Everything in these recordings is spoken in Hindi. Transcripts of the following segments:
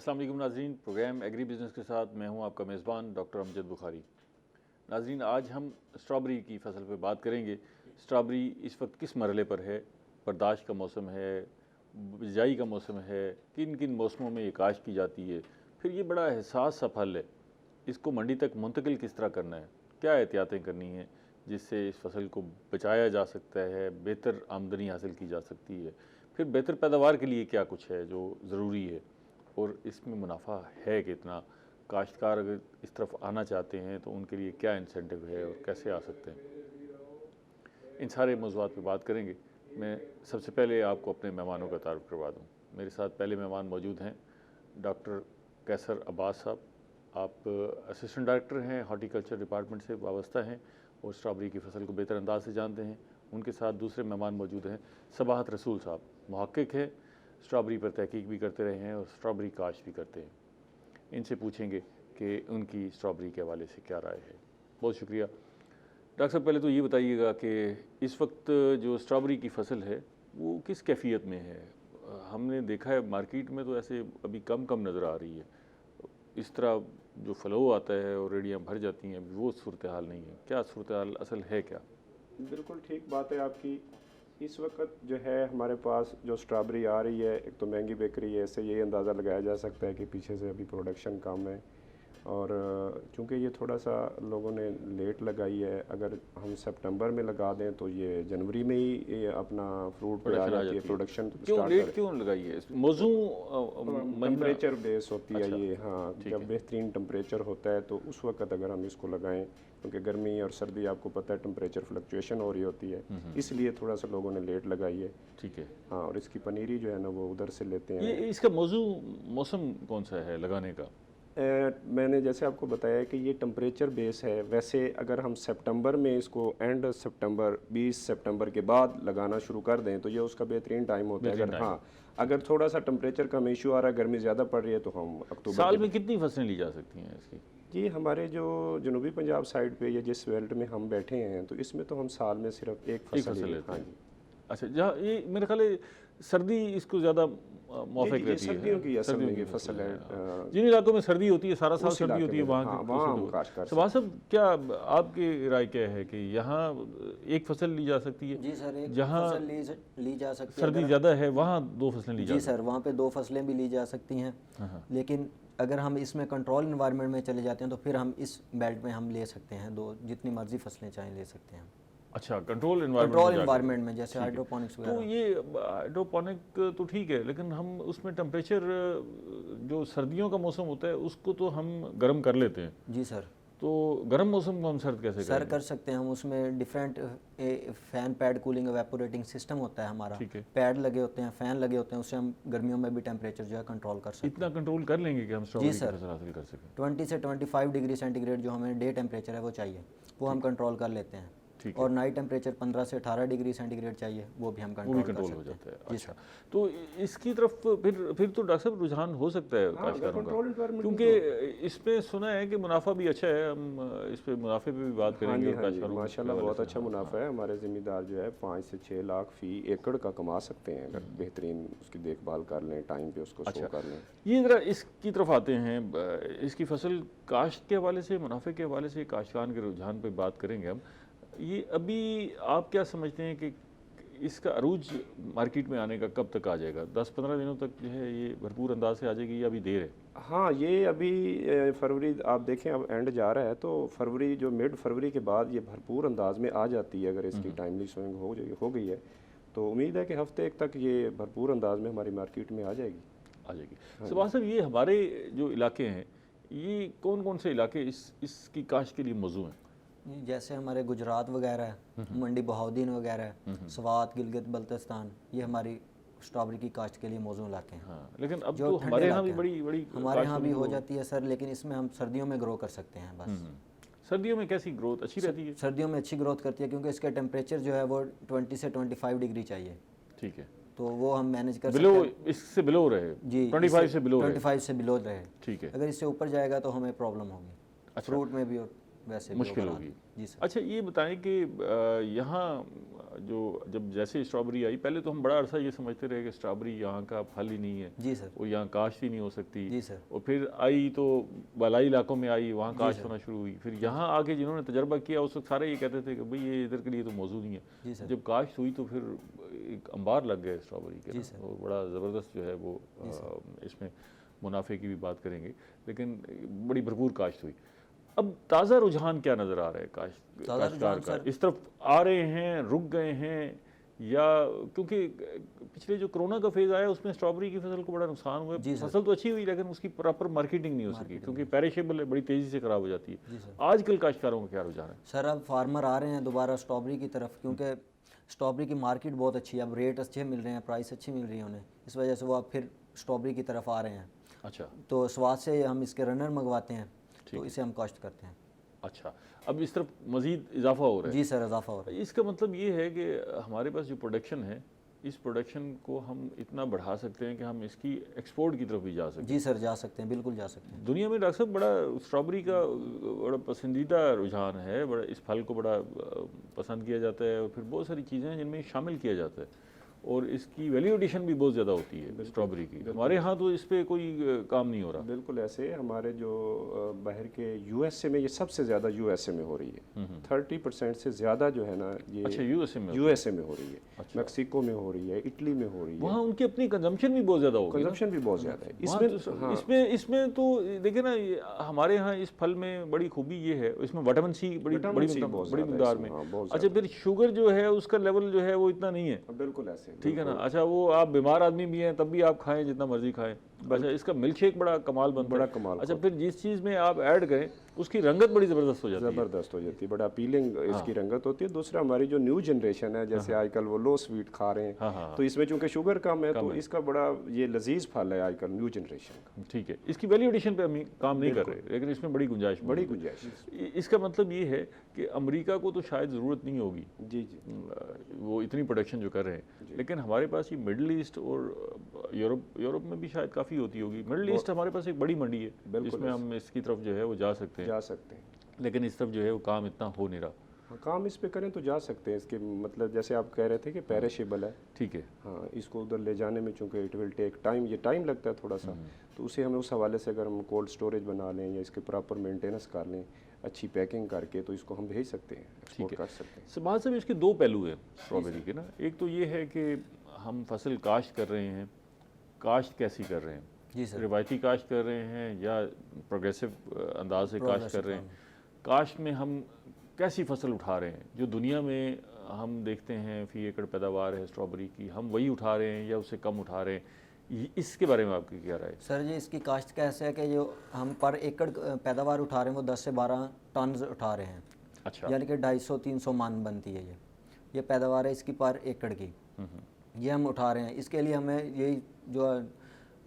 अस्सलाम वालेकुम नाज़रीन, प्रोग्राम एग्री बिज़नेस के साथ मैं हूं आपका मेज़बान डॉक्टर अमजद बुखारी। नाज़रीन, आज हम स्ट्रॉबेरी की फसल पे बात करेंगे। स्ट्रॉबेरी इस वक्त किस मरहले पर है, बर्दाश्त का मौसम है, बिजाई का मौसम है, किन किन मौसमों में ये काश्त की जाती है, फिर ये बड़ा एहसास सा फल है, इसको मंडी तक मुंतकिल किस तरह करना है, क्या एहतियातें करनी हैं जिससे इस फसल को बचाया जा सकता है, बेहतर आमदनी हासिल की जा सकती है, फिर बेहतर पैदावार के लिए क्या कुछ है जो ज़रूरी है और इसमें मुनाफा है कितना, काश्तकार अगर इस तरफ आना चाहते हैं तो उनके लिए क्या इंसेंटिव है और कैसे आ सकते हैं, इन सारे मौज़ूआत पे बात करेंगे। मैं सबसे पहले आपको अपने मेहमानों का तारुफ करवा दूँ। मेरे साथ पहले मेहमान मौजूद हैं डॉक्टर कैसर अब्बास साहब। आप असिस्टेंट डायरेक्टर हैं, हॉर्टिकल्चर डिपार्टमेंट से वाबस्ता हैं और स्ट्रॉबेरी की फसल को बेहतर अंदाज से जानते हैं। उनके साथ दूसरे मेहमान मौजूद हैं सबाहत रसूल साहब, मुहक्किक है, स्ट्रॉबेरी पर तहकीक भी करते रहे हैं और स्ट्रॉबेरी काश्त भी करते हैं। इनसे पूछेंगे कि उनकी स्ट्रॉबेरी के हवाले से क्या राय है। बहुत शुक्रिया। डॉक्टर साहब, पहले तो ये बताइएगा कि इस वक्त जो स्ट्रॉबेरी की फसल है वो किस कैफियत में है। हमने देखा है मार्केट में तो ऐसे अभी कम कम नज़र आ रही है, इस तरह जो फ़्लो आता है और रेडियाँ भर जाती हैं, वो सूरत हाल नहीं है। क्या सूरत हाल असल है क्या? बिल्कुल ठीक बात है आपकी। इस वक्त जो है हमारे पास जो स्ट्रॉबेरी आ रही है, एक तो महंगी बिक रही है, इससे यही अंदाज़ा लगाया जा सकता है कि पीछे से अभी प्रोडक्शन कम है और चूँकि ये थोड़ा सा लोगों ने लेट लगाई है, अगर हम सितंबर में लगा दें तो ये जनवरी में ही ये अपना फ्रूट पे आ जाती है, प्रोडक्शन क्यों लेट क्यों लगाई है? मौसू टेम्परेचर बेस होती है अच्छा, ये। हाँ, जब बेहतरीन टेम्परेचर होता है तो उस वक्त अगर हम इसको लगाएं, क्योंकि गर्मी और सर्दी आपको पता है टेम्परेचर फ्लक्चुएशन हो रही होती है, इसलिए थोड़ा सा लोगों ने लेट लगाई है। ठीक है। हाँ, और इसकी पनीरी जो है ना वो उधर से लेते हैं। ये इसका मौसम कौन सा है लगाने का? मैंने जैसे आपको बताया कि ये टेम्परेचर बेस है। वैसे अगर हम सितंबर में इसको एंड सितंबर 20 सितंबर के बाद लगाना शुरू कर दें तो ये उसका बेहतरीन टाइम होता है। अगर हाँ, अगर थोड़ा सा टेम्परेचर कम इशू आ रहा है, गर्मी ज़्यादा पड़ रही है, तो हम अक्टूबर। साल में कितनी फसलें ली जा सकती हैं इसकी? ये हमारे जो जनूबी पंजाब साइड पे या जिस बेल्ट में हम बैठे हैं तो इसमें तो हम साल में सिर्फ एक फसल लेते हैं। हैं। अच्छा, जहाँ ये मेरे ख्याल है सर्दी इसको ज़्यादा मौफिक रहती है। सर्दियों की असल में ये फसल है। जिन इलाकों में सर्दी होती है, सारा साल सर्दी होती है, वहाँ साहब क्या आपकी राय क्या है कि यहाँ एक फसल ली जा सकती है? जी सर, एक जहाँ फसल ली जा सकती है। सर्दी ज़्यादा है वहाँ दो फसलें ली जा जी सर, वहाँ पे दो फसलें भी ली जा सकती हैं। लेकिन अगर हम इसमें कंट्रोल इन्वायरमेंट में चले जाते हैं तो फिर हम इस बेल्ट में हम ले सकते हैं दो, जितनी मर्जी फसलें चाहें ले सकते हैं। अच्छा, कंट्रोल इन्वायरमेंट में जैसे हाइड्रोपोनिक्स वगैरह। तो ये हाइड्रोपोनिक तो ठीक है, लेकिन हम उसमें टेम्परेचर जो सर्दियों का मौसम होता है उसको तो हम गर्म कर लेते हैं। जी सर। तो गर्म मौसम को हम सर्द कैसे सर कर सकते हैं हम। उसमें different fan pad cooling evaporating system होता है हमारा। ठीक है। पैड लगे होते हैं, फैन लगे होते हैं, उससे हम गर्मियों में भी टेम्परेचर जो है कंट्रोल कर सकते हैं। इतना कंट्रोल कर लेंगे कि हम स्ट्रॉबेरी की फसल हासिल कर सकें? 20 से 25 डिग्री सेंटीग्रेड जो हमें डे टेम्परेचर है वो चाहिए, वो हम कंट्रोल कर लेते हैं। और नाइट टेम्परेचर 15 से 18 डिग्री सेंटीग्रेड चाहिए, वो भी हम कंट्रोल हो जाता है। अच्छा, तो इसकी तरफ फिर तो डॉक्टर साहब रुझान हो सकता है काश्तकारों का, क्योंकि इसमें सुना है कि मुनाफा भी अच्छा है। हम इस पे मुनाफे पे भी बात करेंगे। माशाल्लाह बहुत अच्छा मुनाफा है। हमारे ज़िम्मेदार जो है 5 से 6 लाख फी एकड़ का कमा सकते हैं अगर बेहतरीन उसकी देखभाल कर लें, टाइम पे उसको शो कर लें। ये ज़रा इसकी तरफ आते हैं, इसकी फसल काश्त के हवाले से, मुनाफे के हवाले से काश्तकार के रुझान पर बात करेंगे हम। ये अभी आप क्या समझते हैं कि इसका अरूज मार्केट में आने का कब तक आ जाएगा? 10-15 दिनों तक जो है ये भरपूर अंदाज से आ जाएगी या अभी देर है? हाँ, ये अभी फरवरी आप देखें अब एंड जा रहा है, तो फरवरी जो मिड फरवरी के बाद ये भरपूर अंदाज में आ जाती है। अगर इसकी टाइमली स्विंग हो गई है तो उम्मीद है कि हफ्ते एक तक ये भरपूर अंदाज में हमारी मार्केट में आ जाएगी। सबाह साहब, ये हमारे जो इलाके हैं, ये कौन कौन से इलाके इसकी काश्त के लिए मौजूद हैं? जैसे हमारे गुजरात वगैरह है, मंडी बहाउद्दीन वगैरह है, स्वात, गिलगित बल्तिस्तान, ये हमारी स्ट्रॉबेरी की काश्त के लिए मौजूद इलाके हैं। हाँ, लेकिन अब तो हमारे यहाँ भी बड़ी हमारे यहाँ भी हो जाती है सर, लेकिन इसमें हम सर्दियों में ग्रो कर सकते हैं बस। सर्दियों में कैसी ग्रोथ अच्छी रहती है? सर्दियों में अच्छी ग्रोथ करती है क्योंकि इसका टेम्परेचर जो है वो 20 से 25 डिग्री चाहिए। ठीक है, तो वो हम मैनेज कर सकते हैं। इससे बिलो रहे जी, 25 से बिलो रहे। ठीक है। ठीक है। अगर इससे ऊपर जाएगा तो हमें प्रॉब्लम होगी। फ्रूट में भी और वैसे भी मुश्किल overall। होगी। जी सर। अच्छा ये बताएं कि यहाँ जो जब जैसे स्ट्रॉबेरी आई, पहले तो हम बड़ा अरसा ये समझते रहे कि स्ट्रॉबेरी यहाँ का फल ही नहीं है जी सर। और यहाँ काश्त ही नहीं हो सकती। जी सर। और फिर आई तो बलाई इलाकों में आई, वहाँ जी काश्त सर। होना शुरू हुई। फिर यहाँ आके जिन्होंने तजर्बा किया उस वक्त सारे ये कहते थे कि भाई ये इधर के लिए तो मौजूद नहीं है। जी सर। जब काश्त हुई तो फिर एक अंबार लग गए स्ट्रॉबेरी के जी ना, सर। और बड़ा ज़बरदस्त जो है वो इसमें मुनाफे की भी बात करेंगे, लेकिन बड़ी भरपूर काश्त हुई। अब ताज़ा रुझान क्या नज़र आ रहा है काश्तकार का? इस तरफ आ रहे हैं, रुक गए हैं, या क्योंकि पिछले जो कोरोना का फेज़ आया उसमें स्ट्रॉबेरी की फसल को बड़ा नुकसान हुआ। फसल तो अच्छी हुई लेकिन उसकी प्रॉपर मार्केटिंग नहीं हो सकी क्योंकि पेरिशेबल है, बड़ी तेज़ी से ख़राब हो जाती है। आजकल काश्तकारों का क्या रुझान है? सर अब फार्मर आ रहे हैं दोबारा स्ट्रॉबेरी की तरफ, क्योंकि स्ट्रॉबेरी की मार्केट बहुत अच्छी है, अब रेट अच्छे मिल रहे हैं, प्राइस अच्छी मिल रही है उन्हें, इस वजह से वो अब फिर स्ट्रॉबेरी की तरफ आ रहे हैं। अच्छा, तो स्वाद से हम इसके रनर मंगवाते हैं, तो इसे हम काश्त करते हैं। अच्छा, अब इस तरफ मज़ीद इजाफा हो रहा है? जी सर, इजाफा हो रहा है। इसका मतलब ये है कि हमारे पास जो प्रोडक्शन है, इस प्रोडक्शन को हम इतना बढ़ा सकते हैं कि हम इसकी एक्सपोर्ट की तरफ भी जा सकते हैं। जी सर, जा सकते हैं, बिल्कुल जा सकते हैं। दुनिया में डॉक्टर साहब बड़ा स्ट्रॉबेरी का बड़ा पसंदीदा रुझान है, बड़ा इस फल को बड़ा पसंद किया जाता है और फिर बहुत सारी चीज़ें हैं जिनमें शामिल किया जाता है और इसकी वैल्यू एडिशन भी बहुत ज़्यादा होती है स्ट्रॉबेरी की। हमारे यहाँ तो इस पर कोई काम नहीं हो रहा। बिल्कुल ऐसे हमारे जो बाहर के यूएसए में, ये सबसे ज़्यादा यूएसए में हो रही है। 30% से ज़्यादा जो है ना ये अच्छा, यूएसए में हो रही है। अच्छा। मैक्सिको में हो रही है, इटली में हो रही है। वहाँ उनकी अपनी कंजम्पशन भी बहुत ज़्यादा होगी। कंजम्पशन भी बहुत ज़्यादा है इसमें तो देखिए ना, हमारे यहाँ इस फल में बड़ी खूबी ये है, इसमें विटामिन सी बड़ी मिकदार में। अच्छा, फिर शुगर जो है उसका लेवल जो है वो इतना नहीं है। बिल्कुल ऐसे, ठीक है ना। अच्छा, वो आप बीमार आदमी भी हैं तब भी आप खाएं जितना मर्जी खाएं। अच्छा, इसका मिल्क शेक बड़ा कमाल बनता है। बड़ा कमाल। अच्छा, फिर जिस चीज़ में आप ऐड करें उसकी रंगत बड़ी ज़बरदस्त हो जाती है। बड़ा अपीलिंग इसकी रंगत होती है। दूसरा, हमारी जो न्यू जनरेशन है, जैसे आजकल वो लो स्वीट खा रहे हैं, तो इसमें चूंकि शुगर कम है तो इसका बड़ा ये लजीज फल है आजकल न्यू जनरेशन का। ठीक है, इसकी वैल्यू एडिशन पे हम काम नहीं कर रहे, लेकिन इसमें बड़ी गुंजाइश। इसका मतलब ये है कि अमेरिका को तो शायद ज़रूरत नहीं होगी, जी, वो इतनी प्रोडक्शन जो कर रहे हैं, लेकिन हमारे पास ये मिडल ईस्ट और यूरोप में भी शायद काफ़ी होती होगी। मिडल ईस्ट हमारे पास एक बड़ी मंडी है जिसमें हम इसकी तरफ जो है वो जा सकते हैं, लेकिन इस तरफ जो है वो काम इतना हो नहीं रहा। हाँ, काम इस पे करें तो जा सकते हैं। इसके मतलब जैसे आप कह रहे थे कि पेरिशेबल है। ठीक है। हाँ, इसको उधर ले जाने में चूँकि इट विल टेक टाइम, ये टाइम लगता है थोड़ा सा, तो उसे हमें उस हवाले से अगर हम कोल्ड स्टोरेज बना लें या इसके प्रॉपर मेंटेनेंस कर लें, अच्छी पैकिंग करके, तो इसको हम भेज सकते हैं, एक्सपोर्ट कर सकते हैं। सबाज साहब, इसके दो पहलू हैं स्ट्रॉबेरी के ना। एक तो ये है कि हम फसल काश्त कर रहे हैं, काश्त कैसी कर रहे हैं? जी सर। रिवायती काश्त कर रहे हैं या प्रोग्रेसिव अंदाज से काश्त कर रहे हैं? काश्त में हम कैसी फसल उठा रहे हैं? जो दुनिया में हम देखते हैं फ़ी एकड़ पैदावार है स्ट्रॉबेरी की, हम वही उठा रहे हैं या उससे कम उठा रहे हैं? इसके बारे में आपकी क्या राय है? सर जी, इसकी काश्त कैसे है कि जो हम पर एकड़ पैदावार उठा रहे हैं वो 10 से 12 टन उठा रहे हैं। अच्छा, यानी कि 250-300 मन बनती है ये पैदावार है इसकी पर एकड़ की, ये हम उठा रहे हैं। इसके लिए हमें यही जो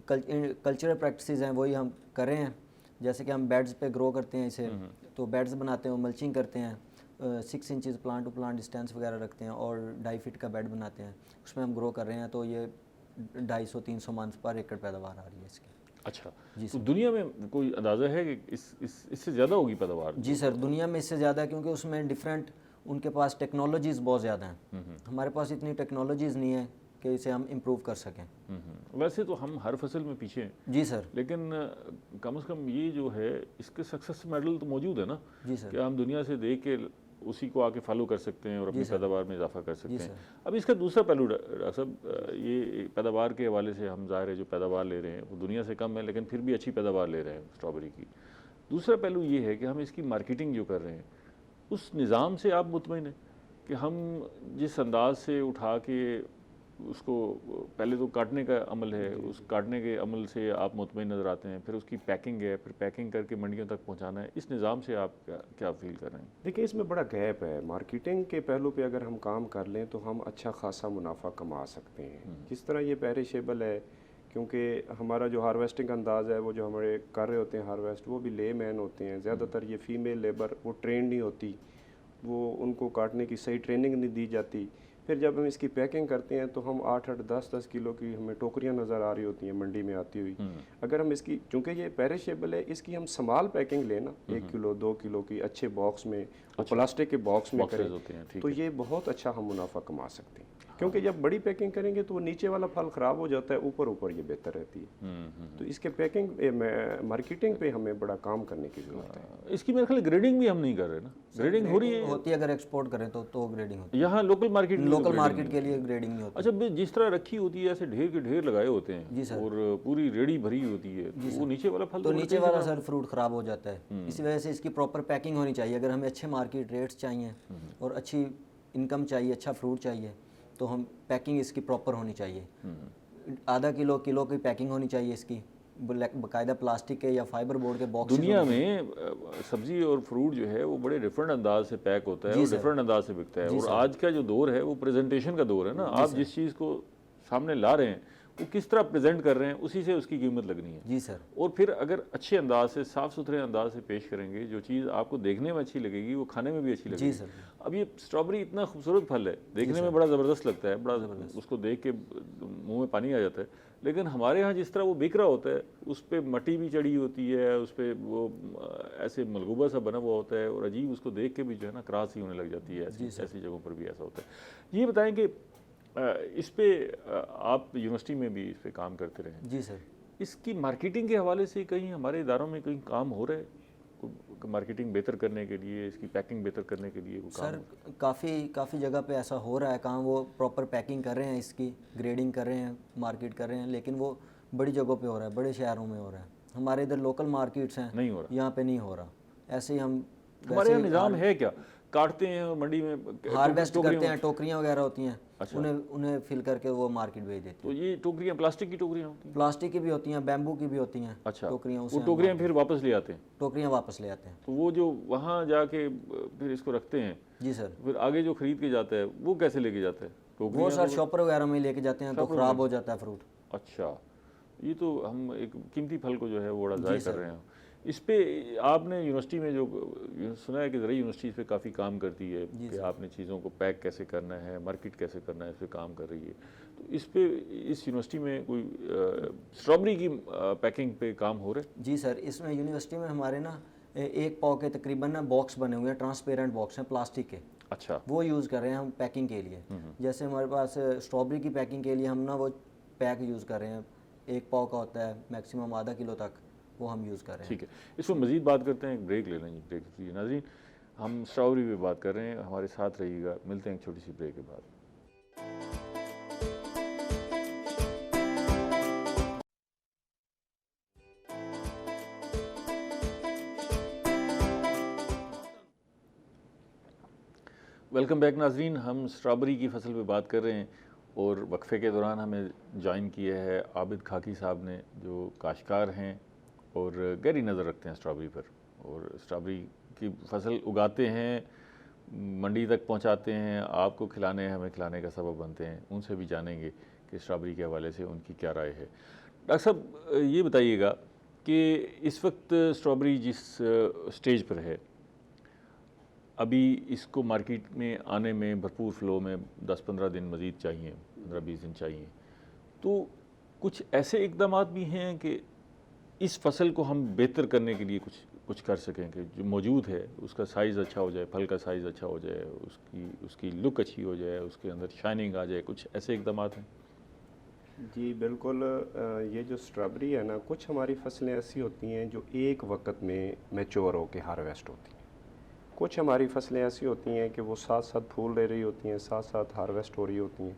कल्चरल प्रैक्टिसेस हैं वही हम कर रहे हैं। जैसे कि हम बेड्स पे ग्रो करते हैं इसे, तो बेड्स बनाते हैं, मल्चिंग करते हैं, 6 inches plant to plant distance वगैरह रखते हैं और 2.5 फीट का बेड बनाते हैं, उसमें हम ग्रो कर रहे हैं। तो ये 250-300 मन पर एकड़ पैदावार आ रही है इसकी। अच्छा जी। तो दुनिया में कोई अंदाज़ा है कि इससे ज़्यादा होगी पैदावार? जी सर, दुनिया में इससे ज़्यादा है, क्योंकि उसमें डिफरेंट उनके पास टेक्नोलॉजीज़ बहुत ज़्यादा हैं। हमारे पास इतनी टेक्नोलॉजीज़ नहीं है कि इसे हम इम्प्रूव कर सकें। वैसे तो हम हर फसल में पीछे हैं। जी सर। लेकिन कम से कम ये जो है इसके सक्सेस मेडल तो मौजूद है ना? जी सर। कि हम दुनिया से देख के उसी को आके फॉलो कर सकते हैं और अपनी पैदावार में इजाफा कर सकते हैं। अब इसका दूसरा पहलू डॉक्टर साहब, ये पैदावार के हवाले से हम ज़ाहिर है जो पैदावार ले रहे हैं वो दुनिया से कम है, लेकिन फिर भी अच्छी पैदावार ले रहे हैं स्ट्रॉबेरी की। दूसरा पहलू ये है कि हम इसकी मार्केटिंग जो कर रहे हैं उस निज़ाम से आप मुतमईन हैं कि हम जिस अंदाज से उठा के उसको, पहले तो काटने का अमल है, उस काटने के अमल से आप मुतमईन नज़र आते हैं, फिर उसकी पैकिंग है, फिर पैकिंग करके मंडियों तक पहुंचाना है, इस निज़ाम से आप क्या फील कर रहे हैं? देखिए, इसमें बड़ा गैप है। मार्केटिंग के पहलू पे अगर हम काम कर लें तो हम अच्छा खासा मुनाफा कमा सकते हैं। जिस तरह ये पेरिशेबल है, क्योंकि हमारा जो हार्वेस्टिंग अंदाज़ है, वो जो हमारे कर रहे होते हैं हार्वेस्ट, वो भी ले मैन होते हैं ज़्यादातर। ये फ़ीमेल लेबर वो ट्रेंड नहीं होती, वो उनको काटने की सही ट्रेनिंग नहीं दी जाती। फिर जब हम इसकी पैकिंग करते हैं तो हम 8-8, 10-10 किलो की हमें टोकरियां नज़र आ रही होती हैं मंडी में आती हुई। अगर हम इसकी, चूँकि ये पेरिशेबल है, इसकी हम स्मॉल पैकिंग लेना 1 किलो 2 किलो की अच्छे बॉक्स में और प्लास्टिक के बॉक्स में बॉक्सेस होते हैं, करें ठीक तो ये बहुत अच्छा हम मुनाफा कमा सकते हैं। क्योंकि जब बड़ी पैकिंग करेंगे तो वो नीचे वाला फल ख़राब हो जाता है, ऊपर ऊपर ये बेहतर रहती है। तो इसके पैकिंग मार्केटिंग पे हमें बड़ा काम करने की ज़रूरत है। इसकी मेरे ख्याल ग्रेडिंग भी हम नहीं कर रहे ना, ग्रेडिंग हो रही है होती है, अगर एक्सपोर्ट करें तो ग्रेडिंग होती यहाँ लोकल मार्केट है। में, लोकल मार्केट के लिए ग्रेडिंग नहीं होती। अच्छा जिस तरह रखी होती है ऐसे ढेर के ढेर लगाए होते हैं जी सर। और पूरी रेडी भरी होती है, तो वो नीचे वाला फल तो नीचे वाला सर फ्रूट ख़राब हो जाता है। इसी वजह से इसकी प्रॉपर पैकिंग होनी चाहिए। अगर हमें अच्छे मार्केट रेट्स चाहिए और अच्छी इनकम चाहिए, अच्छा फ्रूट चाहिए, तो हम पैकिंग इसकी प्रॉपर होनी चाहिए। आधा किलो की पैकिंग होनी चाहिए इसकी, बाकायदा प्लास्टिक के या फाइबर बोर्ड के बॉक्स। दुनिया में सब्जी और फ्रूट जो है वो बड़े डिफरेंट अंदाज से पैक होता है और डिफरेंट अंदाज से बिकता है। और आज का जो दौर है वो प्रेजेंटेशन का दौर है ना, आप जिस चीज़ को सामने ला रहे हैं वो किस तरह प्रेजेंट कर रहे हैं, उसी से उसकी कीमत लगनी है। जी सर। और फिर अगर अच्छे अंदाज से, साफ़ सुथरे अंदाज से पेश करेंगे, जो चीज़ आपको देखने में अच्छी लगेगी वो खाने में भी अच्छी लगेगी। जी सर। अब ये स्ट्रॉबेरी इतना खूबसूरत फल है, देखने में बड़ा ज़बरदस्त लगता है, बड़ा उसको देख के मुंह में पानी आ जाता है, लेकिन हमारे यहाँ जिस तरह वो बिक रहा होता है उस पर मट्टी भी चढ़ी होती है, उस पर वो ऐसे मलगूबा सा बना हुआ होता है और अजीब, उसको देख के भी जो है ना क्रास ही होने लग जाती है। ऐसी जगहों पर भी ऐसा होता है। ये बताएं कि इस पे आप यूनिवर्सिटी में भी इस पे काम करते रहे। जी सर। इसकी मार्केटिंग के हवाले से कहीं हमारे इदारों में कहीं काम हो रहा है, मार्केटिंग बेहतर करने के लिए, इसकी पैकिंग बेहतर करने के लिए? सर काफ़ी जगह पे ऐसा हो रहा है काम, वो प्रॉपर पैकिंग कर रहे हैं, इसकी ग्रेडिंग कर रहे हैं, मार्केट कर रहे हैं, लेकिन वो बड़ी जगहों पे हो रहा है, बड़े शहरों में हो रहा है। हमारे इधर लोकल मार्केट्स हैं, नहीं हो रहा, यहाँ पे नहीं हो रहा। ऐसे ही हम हमारे यहाँ निज़ाम है क्या, काटते हैं और मंडी में हार्वेस्ट करते हैं, टोकरियाँ वगैरह होती हैं। अच्छा। उन्हें फिल करके वो मार्केट भेज देते हैं। तो ये टोकरियाँ प्लास्टिक की टोकरियाँ होती हैं? प्लास्टिक की भी होती हैं, बैम्बू की भी होती हैं। अच्छा। टोकरियाँ, वो टोकरियाँ फिर वापस ले आते हैं? टोकरियाँ वापस ले आते हैं। तो वो जो वहाँ जाके फिर इसको रखते हैं, जी सर, फिर आगे जो खरीद के जाता है वो कैसे लेके जाता है? वो सर शॉपर वगैरह में लेके जाते हैं, तो ख़राब हो जाता है फ्रूट। अच्छा, ये तो हम एक कीमती फल को जो है वो बड़ा ज़ाया कर रहे हैं। इस पे आपने यूनिवर्सिटी में जो सुना है कि ज़रूरी यूनिवर्सिटी इस पे काफ़ी काम करती है कि आपने चीज़ों को पैक कैसे करना है, मार्केट कैसे करना है, इस पे काम कर रही है। तो इस पे इस यूनिवर्सिटी में कोई स्ट्रॉबेरी की पैकिंग पे काम हो रहा है? जी सर, इसमें यूनिवर्सिटी में हमारे ना 1 पाव के तकरीबन ना बॉक्स बने हुए हैं, ट्रांसपेरेंट बॉक्स हैं प्लास्टिक के। अच्छा। वो यूज़ कर रहे हैं हम पैकिंग के लिए। जैसे हमारे पास स्ट्रॉबेरी की पैकिंग के लिए हम ना वो पैक यूज़ कर रहे हैं, 1 पाव का होता है, मैक्सिमम आधा किलो तक वो हम यूज़ कर रहे हैं। ठीक है, इस पर मज़ीद बात करते हैं, एक ब्रेक ले लेंगे। ब्रेक लीजिए नाज़रीन, हम स्ट्रॉबेरी पे बात कर रहे हैं, हमारे साथ रहिएगा। मिलते हैं एक छोटी सी ब्रेक के बाद। वेलकम बैक नाज़रीन, हम स्ट्रॉबेरी की फसल पे बात कर रहे हैं और वक्फे के दौरान हमें ज्वाइन किया है आबिद खाकी साहब ने, जो काश्तकार हैं और गहरी नज़र रखते हैं स्ट्रॉबेरी पर, और स्ट्रॉबेरी की फसल उगाते हैं, मंडी तक पहुंचाते हैं, आपको खिलाने, हमें खिलाने का सबब बनते हैं। उनसे भी जानेंगे कि स्ट्रॉबेरी के हवाले से उनकी क्या राय है। डॉक्टर साहब ये बताइएगा कि इस वक्त स्ट्रॉबेरी जिस स्टेज पर है, अभी इसको मार्केट में आने में भरपूर फ्लो में 10-15 दिन मज़ीद चाहिए, 15-20 दिन चाहिए, तो कुछ ऐसे इक़दाम भी हैं कि इस फसल को हम बेहतर करने के लिए कुछ कर सकें कि जो मौजूद है उसका साइज़ अच्छा हो जाए, फल का साइज़ अच्छा हो जाए, उसकी लुक अच्छी हो जाए, उसके अंदर शाइनिंग आ जाए, कुछ ऐसे इक़दाम हैं? जी बिल्कुल। ये जो स्ट्रॉबेरी है ना, कुछ हमारी फसलें ऐसी होती हैं जो एक वक्त में मैच्योर होकर हार्वेस्ट होती हैं। कुछ हमारी फसलें ऐसी होती हैं कि वो साथ साथ फूल ले रही होती हैं, साथ साथ हार्वेस्ट हो रही होती हैं।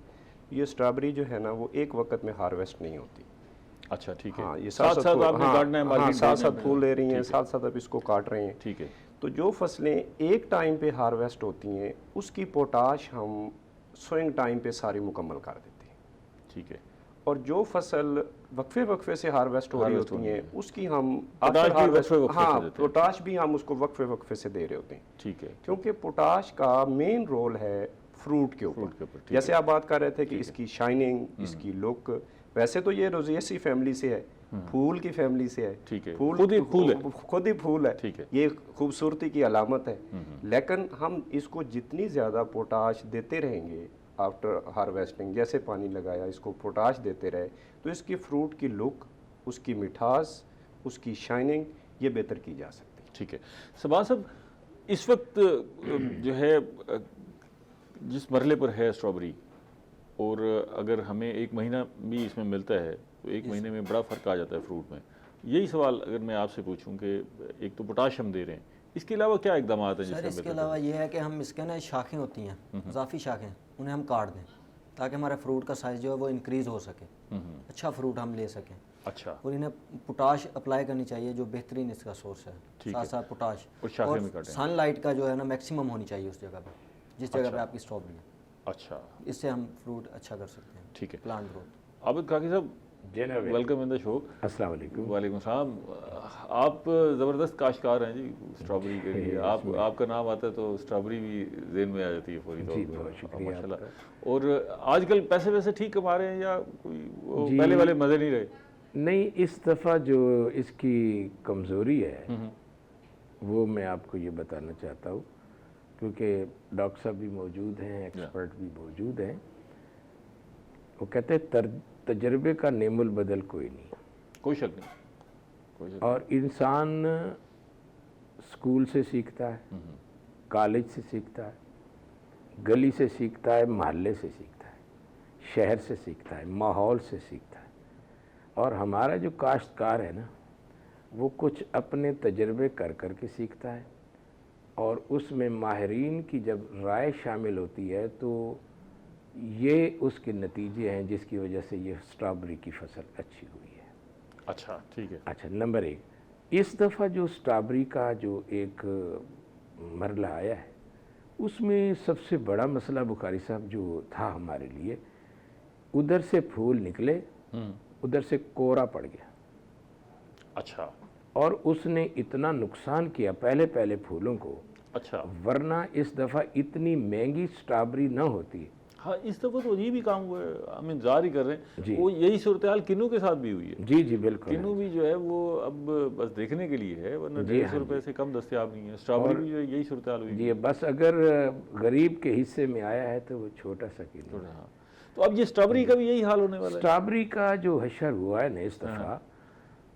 ये स्ट्रॉबेरी जो है ना, वो एक वक्त में हार्वेस्ट नहीं होती। अच्छा, ठीक है। हाँ, ये साथ साथ आपने काटना है, मार्केट साथ साथ फूल ले रही हैं, साथ साथ अब इसको काट रहे हैं। ठीक है। तो जो फसलें एक टाइम पे हार्वेस्ट होती हैं, उसकी पोटाश हम सोइंग टाइम पे सारी मुकम्मल कर देते हैं। ठीक है। और जो फसल वक्फे से हार्वेस्ट हो रही होती हैं, उसकी हम पोटाश भी हम उसको वक्फे से दे रहे होते हैं। ठीक है। क्योंकि पोटाश का मेन रोल है फ्रूट के ऊपर। जैसे आप बात कर रहे थे कि इसकी शाइनिंग, इसकी लुक, वैसे तो ये रोजेसी फैमिली से है, फूल की फैमिली से है। ठीक है। खुद ही फूल है। ठीक है। ये खूबसूरती की अलामत है। लेकिन हम इसको जितनी ज़्यादा पोटाश देते रहेंगे, आफ्टर हार्वेस्टिंग जैसे पानी लगाया, इसको पोटाश देते रहे, तो इसकी फ्रूट की लुक, उसकी मिठास, उसकी शाइनिंग ये बेहतर की जा सकती है। ठीक है शहबाज साहब, इस वक्त जो है जिस मरहले पर है स्ट्रॉबेरी, और अगर हमें 1 महीना भी इसमें मिलता है तो 1 महीने में बड़ा फ़र्क आ जाता है फ्रूट में। यही सवाल अगर मैं आपसे पूछूं कि एक तो पोटाश हम दे रहे हैं, इसके अलावा क्या इकदाम हैं सर जिससे इसके अलावा ये है कि हम इसके ना शाखें होती हैं, इजाफी शाखें, उन्हें हम काट दें ताकि हमारे फ्रूट का साइज़ जो है वो इंक्रीज़ हो सके, अच्छा फ्रूट हम ले सकें। अच्छा, और इन्हें पोटाश अप्लाई करनी चाहिए जो बेहतरीन इसका सोर्स है, साथ साथ पोटाश और शाखें में काटें। सनलाइट का जो है ना मैक्सिमम होनी चाहिए उस जगह पे जिस जगह पे आपकी स्ट्रॉबेरी है। अच्छा, इससे हम फ्रूट अच्छा कर सकते हैं, ठीक है। Plant growth. आबिद काकी साहब, वेलकम इन द शो। अस्सलाम वालेकुम। वालेकुम सलाम। आप ज़बरदस्त काश्तकार हैं जी स्ट्रॉबेरी के लिए। आपका नाम आता है तो स्ट्रॉबेरी भी जेहन में आ जाती है फौरी तौर पर, माशाल्लाह। और आजकल पैसे वैसे ठीक कमा रहे हैं या कोई वो पहले वाले मज़े नहीं रहे? नहीं, इस दफ़ा जो इसकी कमज़ोरी है वो मैं आपको ये बताना चाहता हूँ, क्योंकि डॉक्टर साहब भी मौजूद हैं, एक्सपर्ट भी मौजूद हैं। वो कहते हैं तजर्बे का नेमुल बदल कोई नहीं, कोई शक नहीं, कोई शक और इंसान स्कूल से सीखता है, कॉलेज से सीखता है, गली से सीखता है, मोहल्ले से सीखता है, शहर से सीखता है, माहौल से सीखता है। और हमारा जो काश्तकार है ना, वो कुछ अपने तजर्बे कर कर के सीखता है, और उसमें माहिरीन की जब राय शामिल होती है तो ये उसके नतीजे हैं जिसकी वजह से ये स्ट्रॉबेरी की फसल अच्छी हुई है। अच्छा, ठीक है। अच्छा, नंबर 1, इस दफ़ा जो स्ट्रॉबेरी का जो एक मरला आया है उसमें सबसे बड़ा मसला बुखारी साहब जो था हमारे लिए, उधर से फूल निकले, उधर से कोरा पड़ गया। अच्छा, और उसने इतना नुकसान किया पहले फूलों को। अच्छा, वरना इस दफ़ा इतनी महंगी स्ट्रॉबेरी न होती। हाँ, इस दफ़ा तो अजीब ही काम हुआ है, हम इंतजार ही कर रहे जी। हैं। वो यही सूरत हाल किन्नू के साथ भी हुई है। जी जी बिल्कुल। किन्नू भी जो है वो अब बस देखने के लिए है, वरना जी, 150 रुपये से कम दस्तियाब नहीं है। स्ट्रॉबेरी भी जो है यही सूरत हाल हुई जी, बस अगर गरीब के हिस्से में आया है तो वो छोटा सा किलो। हाँ, तो अब ये स्ट्रॉबेरी का भी यही हाल होने वाला है। स्ट्रॉबेरी का जो हशर हुआ है ना इस दफ़ा,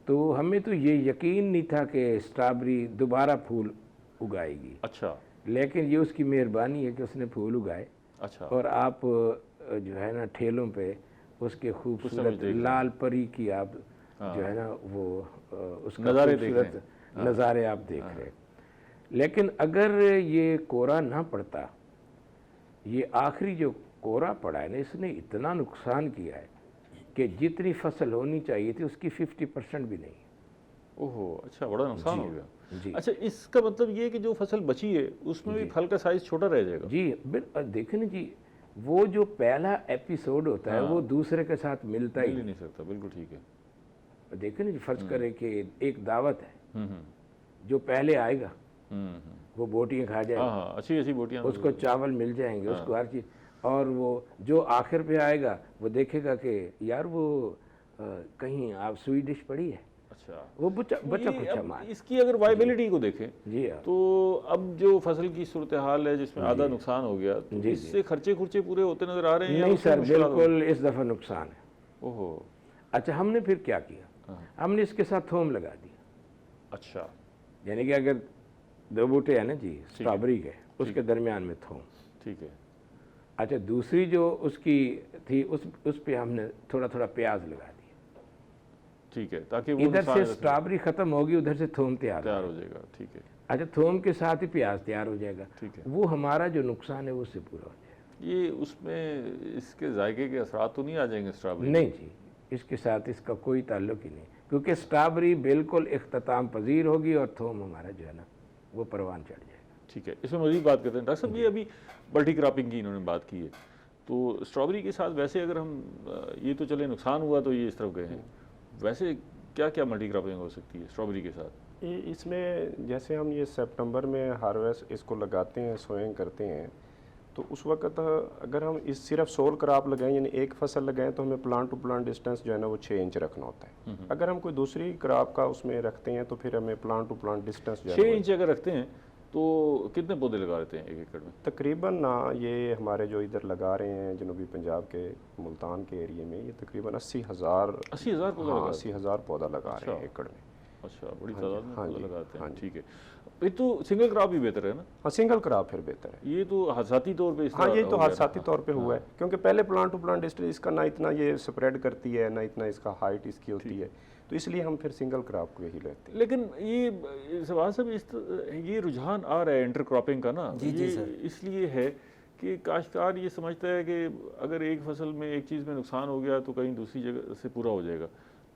तो हमें तो ये यकीन नहीं था कि स्ट्रॉबेरी दोबारा फूल उगाएगी। अच्छा, लेकिन ये उसकी मेहरबानी है कि उसने फूल उगाए। अच्छा, और आप जो है ना ठेलों पे उसके खूबसूरत लाल परी की आप जो है ना वो उसका नज़ारे देख रहे खूबसूरत नज़ारे आप देख रहे हैं। लेकिन अगर ये कोरा ना पड़ता, ये आखिरी जो कोरा पड़ा है ना, इसने इतना नुकसान किया है कि जितनी फसल होनी चाहिए थी उसकी 50% भी नहीं। ओहो, अच्छा, बड़ा नुकसान हो गया जी। अच्छा, इसका मतलब ये है कि जो फसल बची है उसमें भी फल का साइज छोटा रह जाएगा। जी देखें ना जी, वो जो पहला एपिसोड होता है वो दूसरे के साथ मिलता ही नहीं सकता। बिल्कुल ठीक है। देखें ना जी, फर्ज करें कि एक दावत है, जो पहले आएगा वो बोटियाँ खा जाएगा। हाँ, अच्छी बोटियाँ, उसको चावल मिल जाएंगे, उसको हर चीज़। और वो जो आखिर पे आएगा वो देखेगा कि यार वो कहीं आप स्वीट डिश पड़ी है। अच्छा, वो बच्चा पूछा मार। इसकी अगर वाइबिलिटी को देखें जी तो अब जो फसल की सूरत हाल है जिसमें आधा नुकसान हो गया, तो इससे खर्चे पूरे होते नजर आ रहे हैं? नहीं सर, बिल्कुल इस दफ़ा नुकसान है। ओहो, अच्छा, हमने फिर क्या किया, हमने इसके साथ थोम लगा दिया। अच्छा, यानी कि अगर 2 बूटे हैं ना जी स्ट्रॉबेरी के, उसके दरमियान में थोम। ठीक है। अच्छा, दूसरी जो उसकी थी उस पे हमने थोड़ा प्याज लगा दिया। ठीक है, ताकि वो इधर से स्ट्रॉबेरी खत्म होगी, उधर से थोम तैयार हो जाएगा। ठीक है। अच्छा, थोम के साथ ही प्याज तैयार हो जाएगा। ठीक है। वो हमारा जो नुकसान है वो उससे पूरा हो जाएगा। ये उसमें इसके जायके के असरात तो नहीं आ जाएंगे स्ट्रॉबेरी? नहीं जी, इसके साथ इसका कोई ताल्लुक ही नहीं, क्योंकि स्ट्रॉबेरी बिल्कुल इख्तिताम पजीर होगी और थोम हमारा जो है ना वो परवान चढ़ जाएगा। ठीक है, इसमें मज़ीद बात करते हैं। डॉक्टर साहब, ये अभी मल्टी क्रॉपिंग की इन्होंने बात की है, तो स्ट्रॉबेरी के साथ वैसे अगर हम ये तो चले नुकसान हुआ तो ये इस तरफ गए हैं, वैसे क्या मल्टी क्रॉपिंग हो सकती है स्ट्रॉबेरी के साथ? इसमें जैसे हम ये सितंबर में हार्वेस्ट इसको लगाते हैं, सोइंग करते हैं, तो उस वक्त अगर हम इस सिर्फ सोल क्रॉप लगाएं यानी एक फसल लगाएं तो हमें प्लांट टू प्लांट डिस्टेंस जो है ना वो 6 इंच रखना होता है। अगर हम कोई दूसरी क्रॉप का उसमें रखते हैं तो फिर हमें प्लांट टू प्लांट डिस्टेंस जो है 6 इंच अगर रखते हैं तो कितने पौधे लगा लेते हैं 1 एकड़ में? तकरीबन ना ये हमारे जो इधर लगा रहे हैं जनूबी पंजाब के मुल्तान के एरिया में, ये तकरीबन 80,000 80,000 पौधा हाँ लगा 80,000 पौधा लगा रहे हैं अच्छा। एकड़ में। अच्छा, बड़ी तादाद में हाँ पौधा जी, लगाते हाँ हैं, जी। ठीक है। फिर तो सिंगल क्रॉप भी बेहतर है ना? हाँ सिंगल क्रॉप फिर बेहतर है। ये तो हादसाती तौर पे इस हाँ तरह ये हो तो गया ना। हादसाती तौर पे हुआ है, क्योंकि पहले प्लांट टू प्लांट डिस्टेंस इसका ना इतना ये स्प्रेड करती है, ना इतना इसका हाइट इसकी होती है, तो इसलिए हम फिर सिंगल क्रॉप को ही लेते हैं। लेकिन ये सवाल सब ये रुझान आ रहा है इंटरक्रॉपिंग का ना, जी, जी, ये सर। इसलिए है कि काश्तकार ये समझता है कि अगर एक फसल में एक चीज़ में नुकसान हो गया तो कहीं दूसरी जगह से पूरा हो जाएगा।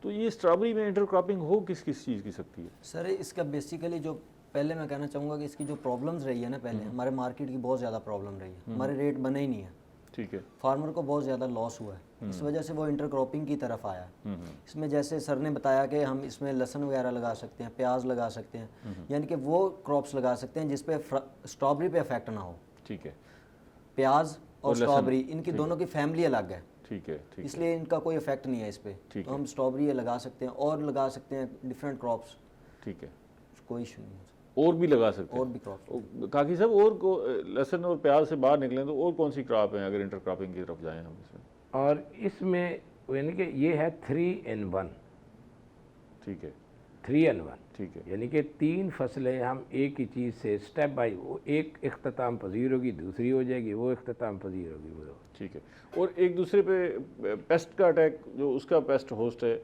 तो ये स्ट्रॉबेरी में इंटरक्रॉपिंग हो किस किस चीज़ की सकती है? सर इसका बेसिकली जो पहले मैं कहना चाहूँगा कि इसकी जो प्रॉब्लम्स रही है ना, पहले हमारे मार्केट की बहुत ज़्यादा प्रॉब्लम रही है, हमारे रेट बने ही नहीं है, ठीक है। फार्मर को बहुत ज़्यादा लॉस हुआ है, इस वजह से वो इंटरक्रॉपिंग की तरफ आया। इसमें जैसे सर ने बताया कि हम इसमें लहसुन वगैरह लगा सकते हैं, प्याज लगा सकते हैं, यानी कि वो क्रॉप्स लगा सकते हैं जिसपे स्ट्रॉबेरी पे इफेक्ट ना हो। ठीक है, प्याज और लहसुन, स्ट्रॉबेरी इनकी दोनों की फैमिली अलग है, ठीक है, ठीक है, इसलिए इनका कोई इफेक्ट नहीं है इस पर। ठीक तो हम स्ट्रॉबेरी लगा सकते हैं और लगा सकते हैं डिफरेंट क्रॉप्स, ठीक है। कोई इशू नहीं है और भी लगा सकते और हैं? भी क्रॉप्स। काकी साहब, और लहसुन और प्याज से बाहर निकलें तो और कौन सी क्रॉप है अगर इंटरक्रॉपिंग की तरफ जाएं हम इसमें? और इसमें यानी कि ये है 3 in 1, ठीक है, 3 in 1, ठीक है, यानी कि 3 फसलें हम एक ही चीज़ से स्टेप बाय, वो एक इख्तिताम पजीर होगी, दूसरी हो जाएगी, वो इख्तिताम पजीर होगी, वो ठीक है। और एक दूसरे पे पेस्ट का अटैक, जो उसका पेस्ट होस्ट है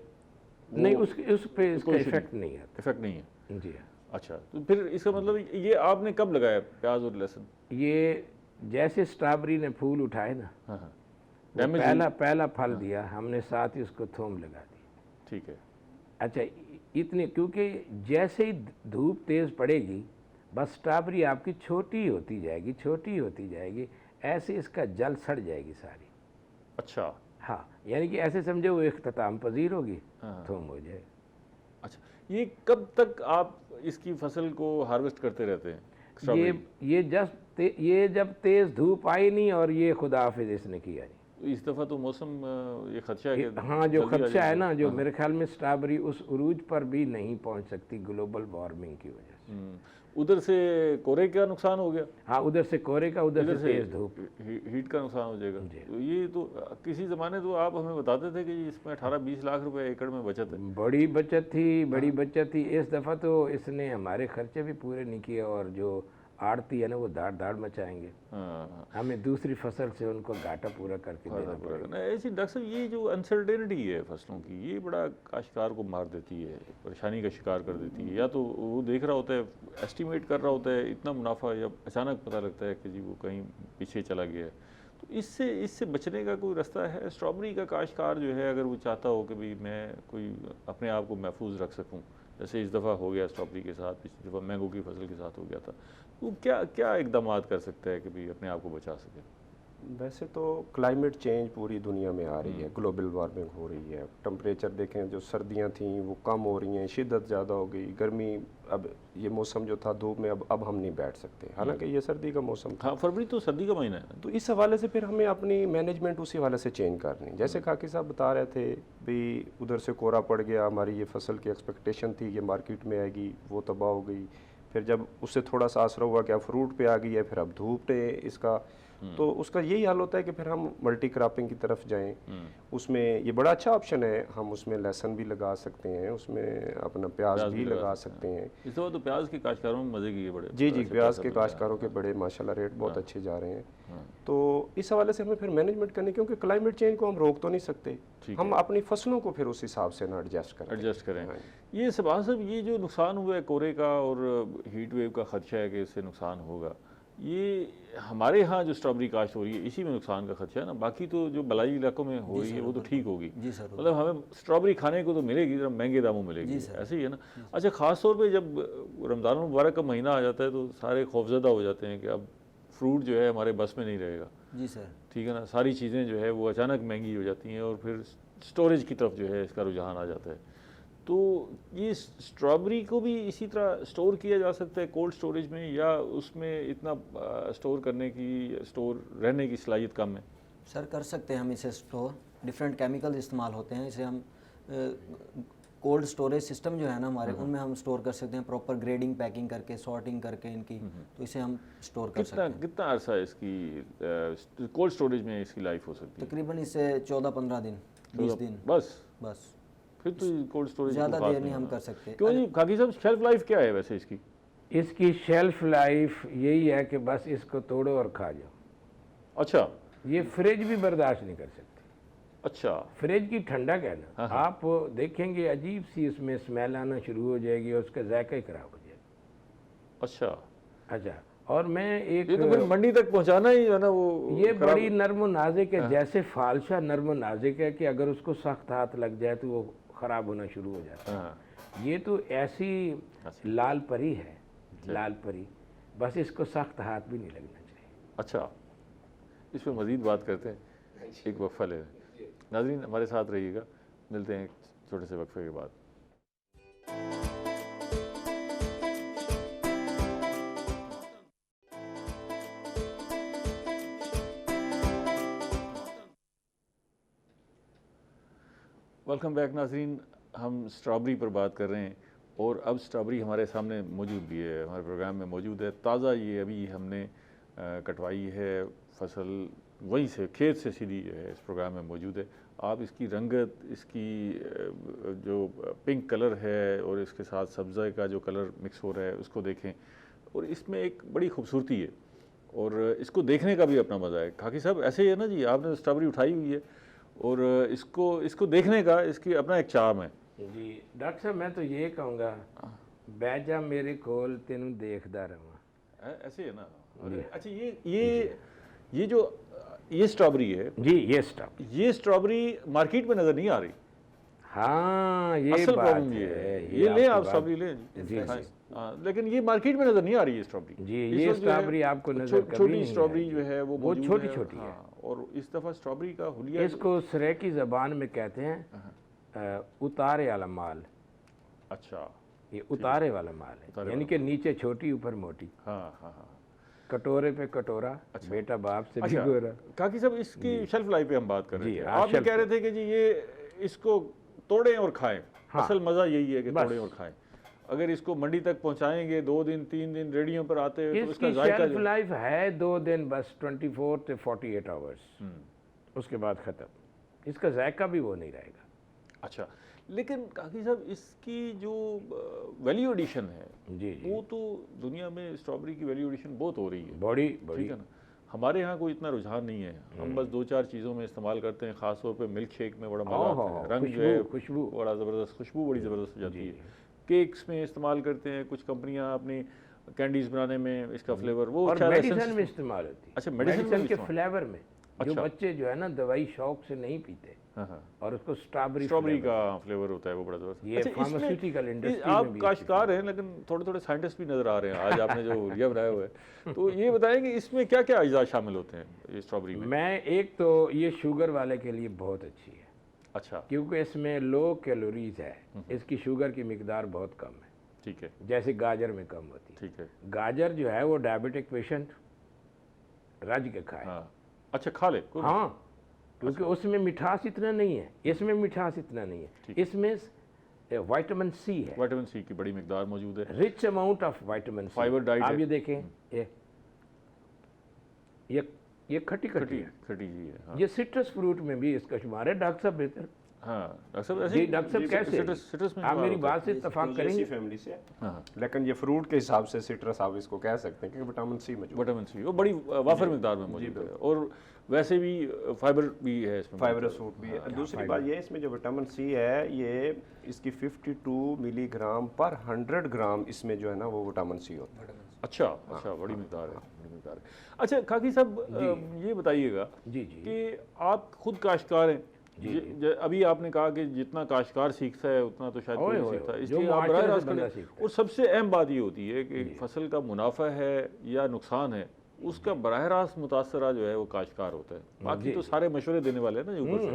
नहीं, उस पे इसका कोई issue इफेक्ट नहीं आता। इफेक्ट नहीं है? जी हाँ। अच्छा, तो फिर इसका मतलब ये आपने कब लगाया प्याज और लहसुन? ये जैसे स्ट्रॉबेरी ने फूल उठाए ना, हाँ हाँ, वो डैमेज पहला फल दिया, हमने साथ ही उसको थोम लगा दी। ठीक है, अच्छा, इतने, क्योंकि जैसे ही धूप तेज़ पड़ेगी बस स्ट्रॉबेरी आपकी छोटी होती जाएगी, छोटी होती जाएगी, ऐसे इसका जल सड़ जाएगी सारी। अच्छा हाँ, यानी कि ऐसे समझो वो इख्तिताम पजीर होगी, हाँ। थोम हो जाए। अच्छा, ये कब तक आप इसकी फसल को हार्वेस्ट करते रहते हैं स्ट्रॉबेरी? ये जब तेज़ धूप आई नहीं और ये खुदा हाफिज इसने किया नहीं। इस दफ़ा तो मौसम ये खदशा है कि हाँ, जो जल्दी आ खदशा है जाएगी। ना, जो मेरे ख्याल में स्ट्रॉबेरी उस उरूज पर भी नहीं पहुंच सकती ग्लोबल वार्मिंग की वजह से। उधर से कोरे का नुकसान हो गया, हाँ, उधर से कोहरे का, उधर इधर से से तेज़ धूप। हीट का नुकसान हो जाएगा। जी। तो ये तो किसी ज़माने तो आप हमें बताते थे कि इसमें 18-20 लाख रुपए एकड़ में बचत है। बड़ी बचत थी, बड़ी बचत थी। इस दफ़ा तो इसने हमारे खर्चे भी पूरे नहीं किए, और जो आड़ती है ना वो दाड़ दाड़ मचाएंगे। हाँ, हमें दूसरी फसल से उनको घाटा पूरा करके देना फायदा पूरा पड़ेगा। करना है। ऐसी डॉक्टर साहब, ये जो अनसर्टेनिटी है फसलों की, ये बड़ा काश्तकार को मार देती है, परेशानी का शिकार कर देती है। या तो वो देख रहा होता है, एस्टिमेट कर रहा होता है इतना मुनाफा, या अचानक पता लगता है कि जी वो कहीं पीछे चला गया है। तो इससे बचने का कोई रास्ता है? स्ट्रॉबेरी का काश्तकार जो है, अगर वो चाहता हो कि भाई मैं कोई अपने आप को महफूज रख सकूँ, जैसे इस दफ़ा हो गया स्ट्रॉबेरी के साथ, पिछली दफ़ा मैंगो की फसल के साथ हो गया था, वो क्या इकदाम कर सकता है कि भाई अपने आप को बचा सके? वैसे तो क्लाइमेट चेंज पूरी दुनिया में आ रही है, ग्लोबल वार्मिंग हो रही है। टेम्परेचर देखें, जो सर्दियां थी वो कम हो रही हैं, शिद्दत ज़्यादा हो गई, गर्मी, अब ये मौसम जो था धूप में, अब हम नहीं बैठ सकते, हालांकि ये सर्दी का मौसम था। हाँ, फरवरी तो सर्दी का महीना है। तो इस हवाले से फिर हमें अपनी मैनेजमेंट उसी हवाले से चेंज करनी। जैसे खाकी साहब बता रहे थे भी उधर से कोहरा पड़ गया, हमारी ये फसल की एक्सपेक्टेशन थी ये मार्केट में आएगी, वो तबाह हो गई। फिर जब उससे थोड़ा सा असर हुआ कि अब फ्रूट पे आ गई है, फिर अब धूप ने इसका, तो उसका यही हाल होता है कि फिर हम मल्टी क्रॉपिंग की तरफ जाएं। उसमें ये बड़ा अच्छा ऑप्शन है, हम उसमें लहसुन भी लगा सकते हैं, उसमें अपना प्याज भी लगा सकते हैं। इस दफ़ा तो प्याज के काश्तकारों में मज़े की बड़े जी, प्याज के काश्तकारों के बड़े माशाल्लाह रेट बहुत अच्छे जा रहे हैं। तो इस हवाले से हमें फिर मैनेजमेंट करनी, क्योंकि क्लाइमेट चेंज को हम रोक तो नहीं सकते, हम अपनी फसलों को फिर उस हिसाब से ना एडजस्ट करें। ये सब ये जो नुकसान हुआ है कोरे का और हीट वेव का खदशा है कि इससे नुकसान होगा, ये हमारे यहाँ जो स्ट्रॉबेरी काश्त हो रही है इसी में नुकसान का खदशा है ना? बाकी तो जो बलाई इलाकों में हो रही है वो तो ठीक होगी। जी सर, मतलब हमें स्ट्रॉबेरी खाने को तो मिलेगी, जरा महंगे दामों मिलेगी, ऐसे ही है ना? अच्छा, ख़ास तौर पे जब रमज़ान मुबारक का महीना आ जाता है तो सारे खौफजदा हो जाते हैं कि अब फ्रूट जो है हमारे बस में नहीं रहेगा। जी सर, ठीक है ना? सारी चीज़ें जो है वो अचानक महंगी हो जाती हैं और फिर स्टोरेज की तरफ जो है इसका रुझान आ जाता है। तो ये स्ट्रॉबेरी को भी इसी तरह स्टोर किया जा सकता है कोल्ड स्टोरेज में, या उसमें इतना स्टोर रहने की सलाहियत कम है? सर कर सकते हैं हम इसे स्टोर, डिफरेंट केमिकल इस्तेमाल होते हैं, इसे हम कोल्ड स्टोरेज सिस्टम जो है ना हमारे, उनमें हम स्टोर कर सकते हैं प्रॉपर ग्रेडिंग पैकिंग करके, सॉर्टिंग करके इनकी, तो इसे हम स्टोर कर सकते हैं। कितना अरसा इसकी कोल्ड स्टोरेज में इसकी लाइफ हो सकती है? तकरीबन इसे 14-15 दिन, 20 दिन बस। फिर तो कोल्ड स्टोरेज ज़्यादा देर नहीं हम कर सकते। क्यों जी खाकी साहब, शेल्फ लाइफ क्या है वैसे इसकी? इसकी शेल्फ लाइफ यही है कि बस इसको तोड़ो और खा जाओ। अच्छा, ये फ्रिज भी बर्दाश्त नहीं कर सकती। अच्छा, फ्रिज की ठंडक है ना, आप देखेंगे अजीब सी उसमें स्मेल आना शुरू हो जाएगी और उसका जायका ही खराब हो जाएगा। अच्छा, और मैं एक ये तो फिर मंडी तक पहुंचाना ही है ना वो। ये बड़ी नर्म नाजुक है, जैसे फालसा नर्म नाजुक है कि अगर उसको सख्त हाथ लग जाए तो वो ख़राब होना शुरू हो जाता है। ये तो ऐसी लाल परी है, लाल परी, बस इसको सख्त हाथ भी नहीं लगना चाहिए। अच्छा, इस पर मज़ीद बात करते हैं, एक वक्फा ले लें। नाज़रीन हमारे साथ रहिएगा, मिलते हैं एक छोटे से वक्फे के बाद। वेलकम बैक नाज़रीन, हम स्ट्रॉबेरी पर बात कर रहे हैं और अब स्ट्रॉबेरी हमारे सामने मौजूद भी है, हमारे प्रोग्राम में मौजूद है। ताज़ा ये अभी हमने कटवाई है फसल, वहीं से खेत से सीधी जो है इस प्रोग्राम में मौजूद है। आप इसकी रंगत, इसकी जो पिंक कलर है और इसके साथ सब्ज़े का जो कलर मिक्स हो रहा है उसको देखें, और इसमें एक बड़ी खूबसूरती है और इसको देखने का भी अपना मज़ा है। खाकी साहब ऐसे ही है ना जी, आपने स्ट्रॉबेरी उठाई हुई है और इसको देखने का इसकी अपना एक चार्म है जी। डॉक्टर साहब मैं तो ये कहूँगा, बैठ जा मेरे कोल तेनू देखदा रहां, ऐसे है ना। अच्छा, ये जो ये स्ट्रॉबेरी है जी, ये स्ट्रॉबेरी मार्केट में नज़र नहीं आ रही। हाँ, ये असल बात प्रॉब्लम ये है। ये ले आप स्ट्रॉबेरी ले जी, हाँ, लेकिन ये मार्केट में नज़र नहीं आ रही है स्ट्रॉबेरी जी। ये स्ट्रॉबेरी आपको नजर कभी छोटी नहीं स्ट्रॉबेरी आएगी। जो है वो छोटी छोटी है। और इस दफ़ा स्ट्रॉबेरी का हुलिया, इसको सरेकी ज़बान में कहते हैं उतारे वाला माल। अच्छा, ये उतारे वाला माल है, यानी कि नीचे छोटी ऊपर मोटी, हाँ, कटोरे पे कटोरा, बेटा बाप से भी अच्छा, गोरा। काकी साहब इसकी शेल्फ लाइफ पे हम बात कर रहे जी, थे। हाँ, आप ये कह रहे थे कि जी ये इसको तोड़ें और खाएं। हाँ, असल मज़ा यही है कि बस। तोड़ें और खाएं। अगर इसको मंडी तक पहुंचाएंगे 2 दिन 3 दिन रेडियो पर आते हैं तो इसका इसकी जायका शेल्फ लाइफ है 2 दिन बस, 24 से 48 आवर्स, उसके बाद ख़त्म। इसका जायका भी वो नहीं रहेगा। अच्छा, लेकिन काकी साहब इसकी जो वैल्यू एडिशन है जी वो तो दुनिया में स्ट्रॉबेरी की वैल्यू एडिशन बहुत हो रही है, बड़ी ठीक है ना। हमारे यहाँ कोई इतना रुझान नहीं है, हम बस 2-4 चीज़ों में इस्तेमाल करते हैं, ख़ास तौर पे मिल्क शेक में बड़ा मज़ा आता है, रंग जो है खुशबू बड़ा ज़बरदस्त, खुशबू बड़ी ज़बरदस्त हो जाती है। केक्स में इस्तेमाल करते हैं, कुछ कंपनियाँ अपनी कैंडीज़ बनाने में इसका फ्लेवर वो और मेडिसिन में इस्तेमाल होती है। अच्छा, मेडिसिन के फ्लेवर में जो अच्छा। बच्चे जो है ना दवाई शौक से नहीं पीते, हाँ, और उसको स्ट्रॉबेरी का फ्लेवर होता है वो बड़ा ज़बरदस्त। ये फार्मास्यूटिकल इंडस्ट्री में आप भी काश्तकार हैं लेकिन थोड़े थोड़े साइंटिस्ट भी नज़र आ रहे हैं आज आपने जो हुलिया बनाया हुआ है, तो ये बताएं कि इसमें क्या क्या अज्जा शामिल होते हैं ये स्ट्रॉबेरी में? मैं एक तो ये शुगर वाले के लिए बहुत अच्छी है। अच्छा, क्योंकि इसमें लो कैलोरीज है, इसकी शुगर की मिकदार बहुत कम है, ठीक है, जैसे गाजर में कम होती है। ठीक है, गाजर जो है वो डायबिटिक पेशेंट रज के खाए। हाँ, अच्छा खा ले कोई हाँ, क्योंकि उसमें मिठास इतना नहीं है, इसमें मिठास इतना नहीं है। इसमें विटामिन सी है, विटामिन सी की बड़ी मिकदार मौजूद है, rich amount of vitamin C. Fibre diet आप है। ये देखें, ये खट्टी खट्टी है, खटी जी है, हाँ, ये सिट्रस फ्रूट में भी इसका शुमार है। डॉक्टर साहब बेहतर हाँ, डॉक्टर साहब जी, ऐसे डॉक्टर साहब कैसे सिट्रस में आप मेरी होता है। बात से इत्तेफाक जैसी करेंगे? फैमिली से, हाँ, लेकिन ये फ्रूट के हिसाब से सिट्रस आप इसको कह सकते हैं क्योंकि विटामिन सी मौजूद है। विटामिन सी वो बड़ी वाफर मिकदार में मौजूद है और वैसे भी फाइबर भी है इसमें, फाइबरस फ्रूट भी है। दूसरी बात ये इसमें जो विटामिन सी है, ये इसकी 52 मिलीग्राम पर 100 ग्राम इसमें जो है ना वो विटामिन सी होता है। अच्छा, बड़ी मिकदार है, बड़ी मिकदार है। अच्छा खाकी साहब ये बताइएगा जी कि आप खुद काश्तकार हैं, अभी आपने कहा कि जितना काश्तकार सीखता है उतना तो शायद कोई नहीं सीखता, इसलिए आप बराह रास्त करें। और सबसे अहम बात ये होती है कि फसल का मुनाफा है या नुकसान है उसका बराह रास्त मुतासरा जो है वो काश्तकार होता है, बाकी तो सारे मशवरे देने वाले हैं ना ऊपर से।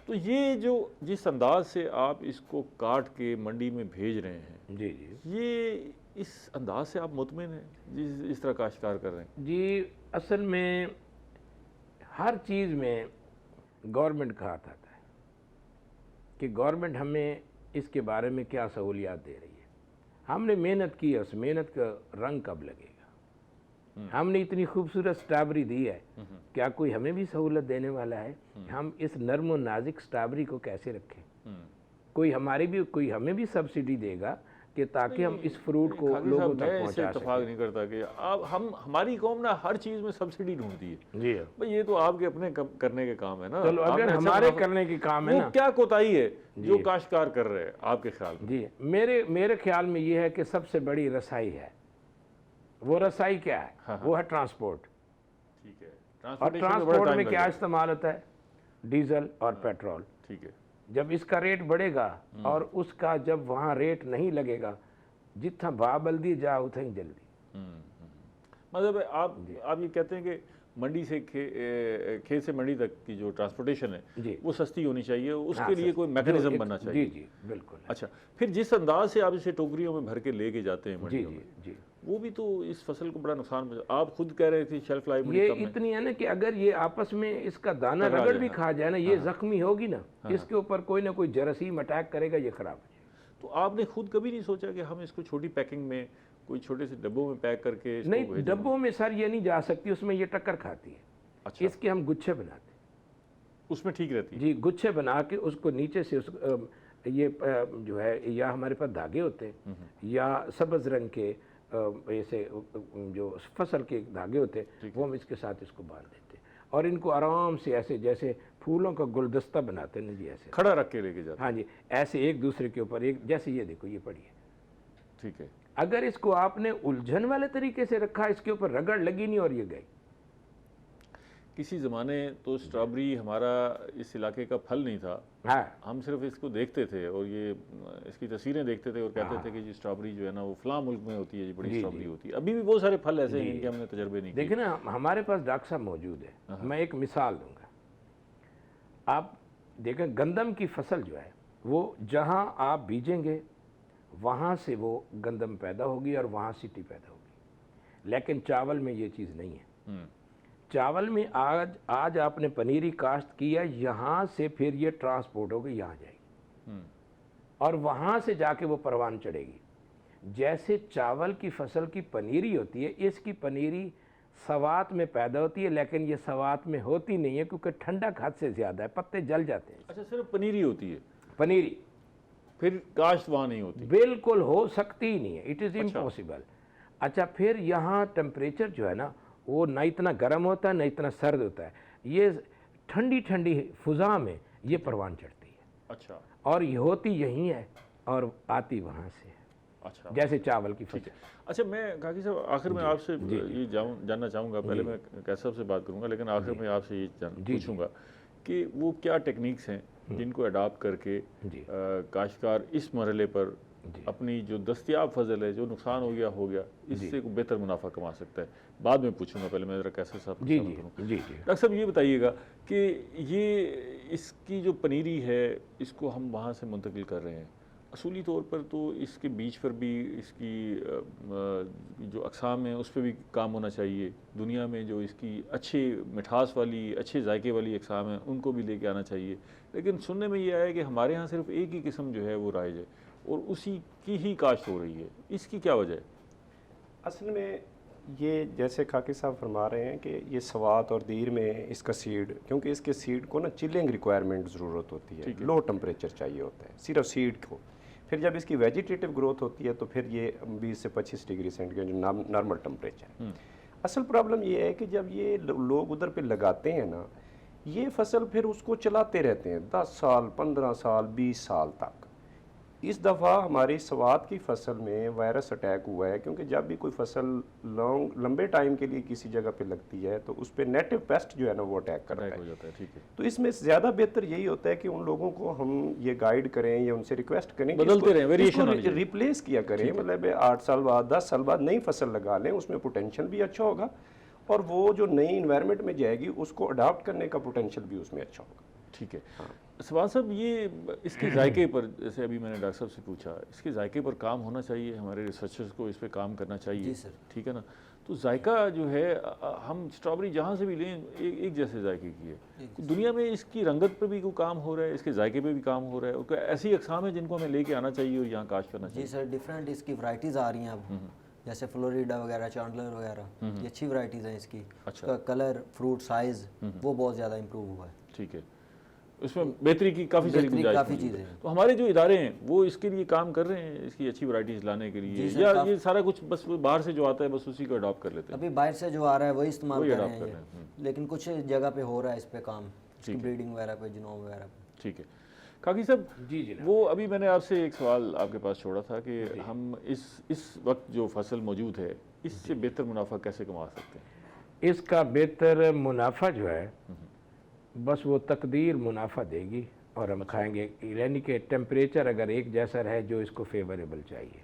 तो ये जो जिस अंदाज से आप इसको काट के मंडी में भेज रहे हैं, जी जी ये इस अंदाज से आप मुतमिन हैं इस तरह काश्तकार कर रहे हैं? जी, असल में हर चीज़ में गवर्नमेंट का हाथ आता है कि गवर्नमेंट हमें इसके बारे में क्या सहूलियात दे रही है। हमने मेहनत की है, उस मेहनत का रंग कब लगेगा। हमने इतनी खूबसूरत स्ट्रॉबेरी दी है, क्या कोई हमें भी सहूलत देने वाला है। हम इस नर्म और नाजुक स्ट्रॉबेरी को कैसे रखें। कोई हमें भी सब्सिडी देगा कि ताकि हम इस फ्रूट को लोगों तक पहुंचा इत्तेफाक सकें। नहीं करता कि अब हमारी कौम ना हर चीज़ में सब्सिडी ढूंढती है। जी भाई ये तो आपके अपने करने के काम है ना। चलो, अगर आपने अच्छा हमारे मुनाफा- करने की काम है वो ना, क्या कोताही है जो काश्तकार कर रहे हैं आपके ख्याल में? जी मेरे ख्याल में ये है कि सबसे बड़ी रसाई है। वो रसाई क्या है? हाँ। वो है ट्रांसपोर्ट। ठीक है। और ट्रांसपोर्टेशन में बड़ा ट्रांसपोर्ट टाइम में लग क्या जाएगा। इस्तेमाल होता है? डीजल और पेट्रोल। ठीक है। जब इसका रेट बढ़ेगा और उसका जब वहाँ रेट नहीं लगेगा, जितना भाव बल्दी जा उतना ही जल्दी। मतलब आप ये कहते हैं कि मंडी से खेत से मंडी तक की जो ट्रांसपोर्टेशन जी। है वो सस्ती होनी चाहिए, उसके हाँ, लिए सर, कोई जो मैकेनिज्म एक- बनना चाहिए। जी जी बिल्कुल। अच्छा, फिर जिस अंदाज से आप इसे टोकरियों में भर के लेके जाते हैं जी मंडियों जी में, जी वो भी तो इस फसल को बड़ा नुकसान आप खुद कह रहे थे शेल्फ लाइफ बड़ी ये कम है। इतनी है ना कि अगर ये आपस में इसका दाना टकरा रगड़ जाए, भी हाँ। खा जाए ना, ये जख्मी होगी ना, इसके ऊपर कोई ना कोई जरासीम अटैक करेगा, ये खराब हो जाएगा। तो आपने खुद कभी नहीं सोचा कि हम इसको छोटी पैकिंग में कोई छोटे से डब्बों में पैक करके इसको नहीं, भेजें? डब्बों में सर ये नहीं जा सकती, उसमें ये टक्कर खाती है। अच्छा, इसके हम गुच्छे बनाते हैं। उसमें ठीक रहती है। जी, गुच्छे बना के उसको नीचे से ये जो है, या हमारे पास धागे होते हैं या सब्ज रंग के ऐसे जो फसल के धागे होते हैं, वो हम इसके साथ इसको बांध देते हैं और इनको आराम से ऐसे जैसे फूलों का गुलदस्ता बनाते हैं ना जी, ऐसे। खड़ा रख के लेके जाते हाँ जी, ऐसे एक दूसरे के ऊपर एक, जैसे ये देखो ये पड़ी है। हैं। ठीक है। अगर इसको आपने उलझन वाले तरीके से रखा, इसके ऊपर रगड़ लगी नहीं और ये गई। किसी ज़माने तो स्ट्रॉबेरी हमारा इस इलाके का फल नहीं था, हाँ हम सिर्फ इसको देखते थे और ये इसकी तस्वीरें देखते थे और कहते थे कि जी स्ट्रॉबेरी जो है ना वो फलां मुल्क में होती है, जी बड़ी स्ट्रॉबेरी होती है। अभी भी बहुत सारे फल ऐसे हैं जिनके हमने तजर्बे नहीं किए। देखिए ना, हमारे पास डॉक्टर साहब मौजूद है। मैं एक मिसाल दूंगा। आप देखें, गंदम की फसल जो है वो जहां आप बीजेंगे वहां से वो गंदम पैदा होगी और वहां सीटी पैदा होगी। लेकिन चावल में ये चीज़ नहीं है। चावल में आज आपने पनीरी काश्त किया, यहाँ से फिर ये ट्रांसपोर्ट होगी, यहाँ जाएगी और वहाँ से जाके वो परवान चढ़ेगी। जैसे चावल की फसल की पनीरी होती है, इसकी पनीरी सवात में पैदा होती है, लेकिन ये सवात में होती नहीं है क्योंकि ठंडक हद से ज़्यादा है, पत्ते जल जाते हैं। अच्छा, सिर्फ पनीरी होती है, पनीरी फिर काश्त वहाँ नहीं होती। बिल्कुल हो सकती ही नहीं है, इट इज़ इम्पॉसिबल। अच्छा, फिर यहाँ टेम्परेचर जो है ना वो ना इतना गर्म होता है ना इतना सर्द होता है, ये ठंडी ठंडी फिजा में ये परवान चढ़ती है। अच्छा और ये होती यहीं है और आती वहाँ से है, अच्छा, जैसे चावल की फसल। अच्छा, मैं काकी साहब आखिर में आपसे ये जानना चाहूँगा, पहले मैं कैसब से बात करूँगा, लेकिन आखिर में आपसे ये पूछूंगा कि वो क्या टेक्निक्स हैं जिनको अडॉप्ट करके काश्तकार इस मरहले पर अपनी जो दस्तियाब फजल है, जो नुकसान हो गया इससे को बेहतर मुनाफा कमा सकता है। बाद में पूछूंगा, पहले मैं ज़रा कैसे साहब जी जी जी जी। डॉक्टर साहब ये बताइएगा कि ये इसकी जो पनीरी है इसको हम वहाँ से मुंतकिल कर रहे हैं, असूली तौर पर तो इसके बीज पर भी इसकी जो अक़साम है उस पर भी काम होना चाहिए। दुनिया में जो इसकी अच्छे मिठास वाली, अच्छे जायके वाली अक़साम है उनको भी लेके आना चाहिए। लेकिन सुनने में ये आया कि हमारे यहाँ सिर्फ एक ही किस्म जो है वो राइज है और उसी की ही काश्त हो रही है, इसकी क्या वजह है? असल में ये जैसे खाकी साहब फरमा रहे हैं कि ये सवात और दीर में इसका सीड, क्योंकि इसके सीड को ना चिलिंग रिक्वायरमेंट ज़रूरत होती है, लो टेम्परेचर चाहिए होता है सिर्फ सीड को। फिर जब इसकी वेजिटेटिव ग्रोथ होती है तो फिर ये 20 से 25 डिग्री सेंटीग्रेड जो नॉर्मल टेम्परेचर है। असल प्रॉब्लम ये है कि जब ये लोग उधर पे लगाते हैं ना, ये फसल फिर उसको चलाते रहते हैं 10 साल 15 साल 20 साल तक। इस दफ़ा हमारी सवात की फसल में वायरस अटैक हुआ है, क्योंकि जब भी कोई फसल लंबे टाइम के लिए किसी जगह पे लगती है तो उस पर नेटिव पेस्ट जो है ना वो अटैक करता हो है। जाता है। ठीक है, तो इसमें ज़्यादा बेहतर यही होता है कि उन लोगों को हम ये गाइड करें या उनसे रिक्वेस्ट करें कि बदलते रहें, वेरिएशन रिप्लेस किया करें, मतलब 8 साल बाद 10 साल बाद नई फसल लगा लें, उसमें पोटेंशियल भी अच्छा होगा और वो जो नई इन्वायरमेंट में जाएगी उसको अडॉप्ट करने का पोटेंशियल भी उसमें अच्छा होगा। ठीक है। सवाल साहब, ये इसके जायके पर, जैसे अभी मैंने डॉक्टर साहब से पूछा, इसके जायके पर काम होना चाहिए, हमारे रिसर्चर्स को इस पे काम करना चाहिए। जी सर। ठीक है ना। तो जायका जो है हम स्ट्रॉबेरी जहाँ से भी लें एक जैसे जायके की है। दुनिया में इसकी रंगत पे भी कोई काम हो रहा है, इसके जायके पे भी काम हो रहा है, और क्या ऐसी अक़साम है जिनको हमें लेके आना चाहिए और यहाँ काश्त करना चाहिए? जी सर, डिफरेंट इसकी वैरायटीज़ आ रही हैं अब, जैसे फ्लोरिडा वगैरह, चांडलर वगैरह, ये अच्छी वैरायटीज़ हैं इसकी। अच्छा। उसका कलर, फ्रूट साइज़ वो बहुत ज़्यादा इम्प्रूव हुआ है। ठीक है, उसमें बेहतरी की काफ़ी सारी बेहतरी गुंजाइश काफ़ी मौजूद चीज़ें है। हैं। तो हमारे जो इदारे हैं वो इसके लिए काम कर रहे हैं, इसकी अच्छी वैरायटीज़ लाने के लिए, जी सर, या ये सारा कुछ बस बाहर से जो आता है बस उसी को अडॉप्ट कर लेते हैं? अभी बाहर से जो आ रहा है वही इस्तेमाल वही कर रहे adopt हैं कर ये, रहे हैं, लेकिन कुछ जगह पे हो रहा है इस पे काम, इसकी ठीक है। ब्रीडिंग वगैरह पे, जिनोम वगैरह पे। ठीक है। काकी साहब, जी जनाब। वो अभी मैंने आपसे एक सवाल आपके पास छोड़ा था कि हम इस वक्त जो फसल मौजूद है इससे बेहतर मुनाफा कैसे कमा सकते हैं? इसका बेहतर मुनाफा जो है बस वो तकदीर मुनाफा देगी और हम खाएंगे, यानी कि टेम्परेचर अगर एक जैसा रहे जो इसको फेवरेबल चाहिए।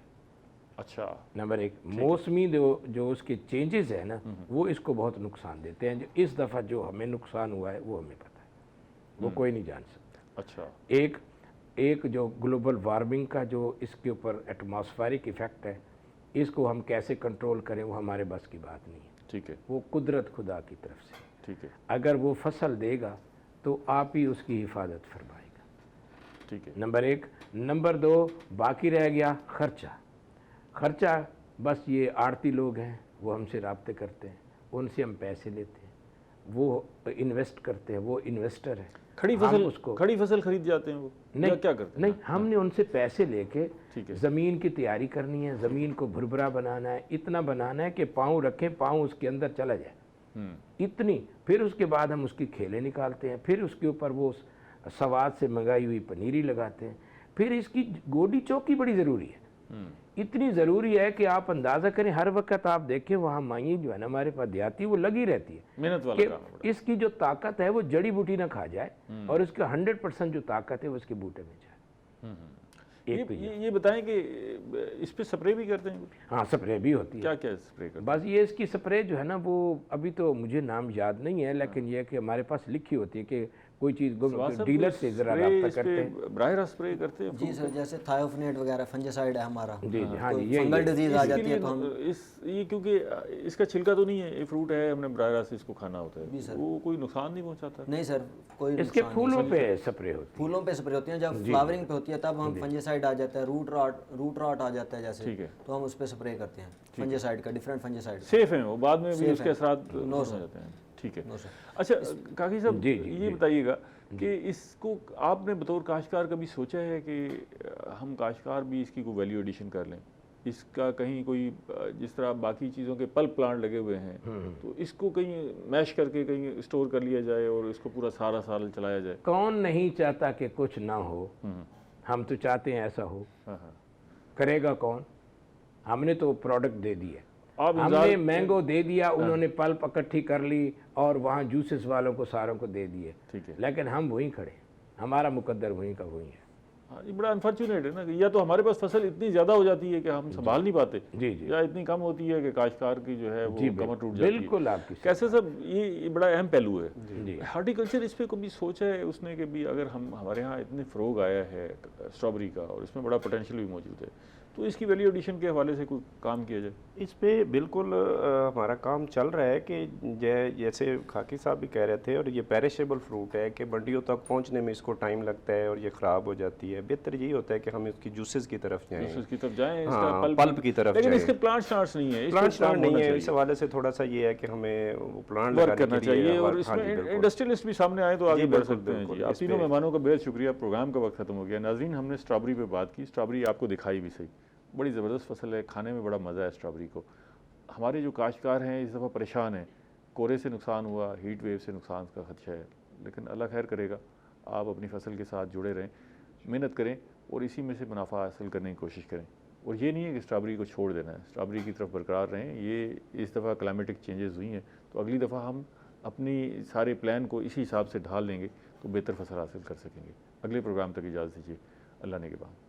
अच्छा। नंबर एक, मौसमी जो उसके चेंजेस है ना वो इसको बहुत नुकसान देते हैं। जो इस दफ़ा जो हमें नुकसान हुआ है वो हमें पता है, वो कोई नहीं जान सकता। अच्छा। एक जो ग्लोबल वार्मिंग का जो इसके ऊपर एटमॉस्फेरिक इफ़ेक्ट है, इसको हम कैसे कंट्रोल करें वो हमारे बस की बात नहीं है। ठीक है। वो कुदरत खुदा की तरफ से, ठीक है। अगर वो फसल देगा तो आप ही उसकी हिफाजत फरमाएगा। ठीक है। नंबर एक। नंबर दो, बाकी रह गया खर्चा बस ये आड़ती लोग हैं, वो हमसे राब्ते करते हैं, उनसे हम पैसे लेते हैं, वो इन्वेस्ट करते हैं, वो इन्वेस्टर है। खड़ी फसल खरीद जाते हैं वो? नहीं, या क्या करते हैं? नहीं, हमने उनसे पैसे लेके ठीक है। ज़मीन की तैयारी करनी है, ज़मीन को भुरभुरा बनाना है, इतना बनाना है कि पाँव रखें, पाँव उसके अंदर चला जाए, इतनी। फिर उसके बाद हम उसकी खेलें निकालते हैं, फिर उसके ऊपर वो सवाद से मंगाई हुई पनीरी लगाते हैं, फिर इसकी गोडी चौकी बड़ी ज़रूरी है। इतनी ज़रूरी है कि आप अंदाज़ा करें, हर वक्त आप देखें वहाँ माई जो है ना हमारे पास देहाती, वो लगी रहती है, मेहनत वाला काम है बड़ा। इसकी जो ताकत है वो जड़ी बूटी ना खा जाए और इसका 100% जो ताकत है वो इसके बूटे में जाए। एक तो ये बताएं कि इस पे स्प्रे भी करते हैं? हाँ, स्प्रे भी होती है। क्या क्या स्प्रे करते हैं? बस ये इसकी स्प्रे जो है ना वो अभी तो मुझे नाम याद नहीं है, लेकिन ये है कि हमारे पास लिखी होती है कि कोई चीज़ डीलर से ज़रा रब्ता करते हैं। बराह रास्त स्प्रे करते हैं? जी सर, जैसे थायोफनेट वगैरह फंजासाइड है हमारा। जी जी, हाँ जी, कोई ये फंगल डिजीज आ इसके जाती है लिए तो हम ये क्योंकि इसका छिलका तो नहीं है, ये फ्रूट है, हमने बराह रास्त इसको खाना होता जी है, सर। वो कोई नुकसान नहीं पहुंचाता? नहीं सर, कोई इसके नुकसान फूलों पे स्प्रे होती फूलों पे स्प्रे होती है, जब फ्लावरिंग पे होती है तब हम फंजासाइड आ जाता है, रूट रॉट आ जाता है जैसे, ठीक है। तो हम उस पर स्प्रे करते हैं फंजासाइड का, डिफरेंट फंजासाइड। सेफ है वो, बाद में भी Safe उसके है। असरात No, हो sir. जाते हैं? ठीक है। No sir. अच्छा काकी साहब, जी, जी, ये बताइएगा कि इसको आपने बतौर काश्तकार कभी सोचा है कि हम काश्तकार भी इसकी कोई वैल्यू एडिशन कर लें? इसका कहीं कोई, जिस तरह बाकी चीज़ों के पल्प प्लांट लगे हुए हैं, तो इसको कहीं मैश करके कहीं स्टोर कर लिया जाए और इसको पूरा सारा साल चलाया जाए? कौन नहीं चाहता कि कुछ ना हो, हम तो चाहते हैं ऐसा हो। हाँ। करेगा कौन? हमने तो प्रोडक्ट दे दिया, आप हमने मैंगो दे दिया, उन्होंने पल्प इकट्ठी कर ली और वहाँ जूसेस वालों को सारों को दे दिए, ठीक है। लेकिन हम वहीं खड़े, हमारा मुकद्दर वहीं का वहीं है। हाँ, ये बड़ा अनफॉर्चुनेट है ना कि या तो हमारे पास फसल इतनी ज़्यादा हो जाती है कि हम संभाल नहीं पाते, जी जी या इतनी कम होती है कि काश्तकार की जो है वो जी, कमर टूट जाती है। बिल्कुल आपकी कैसे सब, ये बड़ा अहम पहलू है। जी। हार्टिकल्चर इस पे कभी सोचा है उसने कि भी अगर हमारे यहाँ इतने फ़रोग आया है स्ट्रॉबेरी का और इसमें बड़ा पोटेंशियल भी मौजूद है, तो इसकी वैल्यू एडिशन के हवाले से कोई काम किया जाए? इस पे बिल्कुल हमारा काम चल रहा है कि जैसे खाकी साहब भी कह रहे थे, और ये पेरिशेबल फ्रूट है कि मंडियों तक पहुंचने में इसको टाइम लगता है और ये ख़राब हो जाती है। बेहतर यही होता है कि हम इसकी जूसेस की तरफ जाएं, इसकी तरफ जाएं, हाँ, इसका पल्प की तरफ लेकिन जाएं। इसके प्लांट स्टार्ट्स नहीं है, प्लांट स्टार्ट नहीं है, इस हवाले से थोड़ा सा ये है कि हमें वो प्लांट वर्क करना चाहिए और हाँ इसमें जी, बिल्कुल। इंडस्ट्रियलिस्ट भी सामने आए तो आगे जी, बढ़ बिल्कुल, सकते हैं। बिल्कुल, जी, आप इस तीनों पे- मेहमानों का बेहद शुक्रिया। प्रोग्राम का वक्त खत्म हो गया। नाज़रीन, हमने स्ट्रॉबेरी पे बात की, स्ट्रॉबेरी आपको दिखाई भी सही, बड़ी ज़बरदस्त फसल है, खाने में बड़ा मज़ा है स्ट्रॉबेरी को। हमारे जो काश्तकार हैं इस दफ़ा परेशान हैं, कोरे से नुकसान हुआ, हीट वेव से नुकसान का खदशा है, लेकिन अल्लाह खैर करेगा। आप अपनी फसल के साथ जुड़े रहें, मेहनत करें और इसी में से मुनाफा हासिल करने की कोशिश करें। और ये नहीं है कि स्ट्रॉबेरी को छोड़ देना है, स्ट्रॉबेरी की तरफ बरकरार रहें। ये इस दफ़ा क्लाइमेटिक चेंजेस हुई हैं, तो अगली दफ़ा हम अपनी सारे प्लान को इसी हिसाब से ढाल लेंगे तो बेहतर फसल हासिल कर सकेंगे। अगले प्रोग्राम तक इजाज़त दीजिए। अल्लाह ने के बाद।